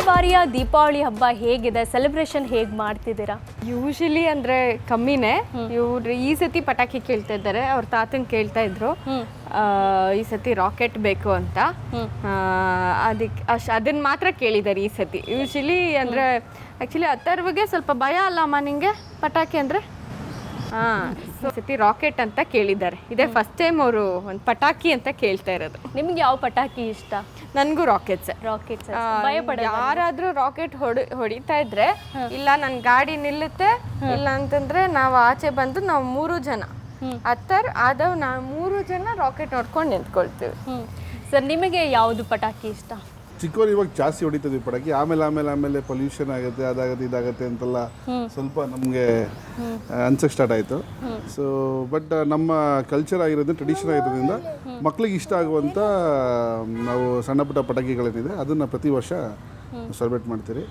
ಬಾರಿಯ ದೀಪಾವಳಿ ಹಬ್ಬ ಹೇಗಿದೆ? ಸೆಲೆಬ್ರೇಷನ್ ಹೇಗೆ ಮಾಡ್ತಿದ್ದೀರಾ? ಯೂಶಲಿ ಅಂದರೆ ಕಮ್ಮಿನೇ. ಇವ್ರು ಈ ಸತಿ ಪಟಾಕಿ ಕೇಳ್ತಾ ಇದ್ದಾರೆ, ಅವ್ರ ತಾತನ ಕೇಳ್ತಾ ಇದ್ರು ಈ ಸತಿ ರಾಕೆಟ್ ಬೇಕು ಅಂತ. ಅದಕ್ಕೆ ಅದನ್ನ ಮಾತ್ರ ಕೇಳಿದ್ದಾರೆ ಈ ಸತಿ. ಯೂಶಲಿ ಅಂದರೆ ಆ್ಯಕ್ಚುಲಿ ಅಥರ್ವಗೆ ಸ್ವಲ್ಪ ಭಯ ಅಲ್ಲಮ್ಮ ನಿಂಗೆ ಪಟಾಕಿ ಅಂದರೆ? ಈ ಸತಿ ರಾಕೆಟ್ ಅಂತ ಕೇಳಿದ್ದಾರೆ. ಇದೇ ಫಸ್ಟ್ ಟೈಮ್ ಅವರು ಒಂದು ಪಟಾಕಿ ಅಂತ ಕೇಳ್ತಾ ಇರೋದು. ನಿಮ್ಗೆ ಯಾವ ಪಟಾಕಿ ಇಷ್ಟ? ನನಗೂ ರಾಕೆಟ್ಸ್. ಭಯ ಪಡ ಯಾರಾದ್ರೂ ರಾಕೆಟ್ ಹೊಡಿತಾ ಇದ್ರೆ ಇಲ್ಲ ನನ್ನ ಗಾಡಿ ನಿಲ್ಲುತ್ತೆ, ಇಲ್ಲ ಅಂತಂದ್ರೆ ನಾವು ಆಚೆ ಬಂದು ನಾವು 3 ಜನ ಆದವ್ ನಾವು 3 ಜನ ರಾಕೆಟ್ ನೋಡ್ಕೊಂಡು ನಿಂತ್ಕೊಳ್ತೀವಿ. ಸರ್, ನಿಮಗೆ ಯಾವುದು ಪಟಾಕಿ ಇಷ್ಟ? ಚಿಕ್ಕವರು ಇವಾಗ ಜಾಸ್ತಿ ಹೊಡಿತಿದ್ವಿ ಪಟಾಕಿ. ಆಮೇಲೆ ಪೊಲ್ಯೂಷನ್ ಆಗುತ್ತೆ, ಅದಾಗುತ್ತೆ ಇದಾಗುತ್ತೆ ಅಂತೆಲ್ಲ ಸ್ವಲ್ಪ ನಮಗೆ ಅನ್ಸಕ್ಕೆ ಸ್ಟಾರ್ಟ್ ಆಯಿತು. ಸೊ ಬಟ್ ನಮ್ಮ ಕಲ್ಚರ್ ಆಗಿರೋದ್ರಿಂದ, ಟ್ರೆಡಿಷನ್ ಆಗಿರೋದ್ರಿಂದ ಮಕ್ಳಿಗೆ ಇಷ್ಟ ಆಗುವಂಥ ನಾವು ಸಣ್ಣ ಪುಟ್ಟ ಪಟಾಕಿಗಳೇನಿದೆ ಅದನ್ನು ಪ್ರತಿ ವರ್ಷ ಸೆಲೆಬ್ರೇಟ್ ಮಾಡ್ತೀರಿ.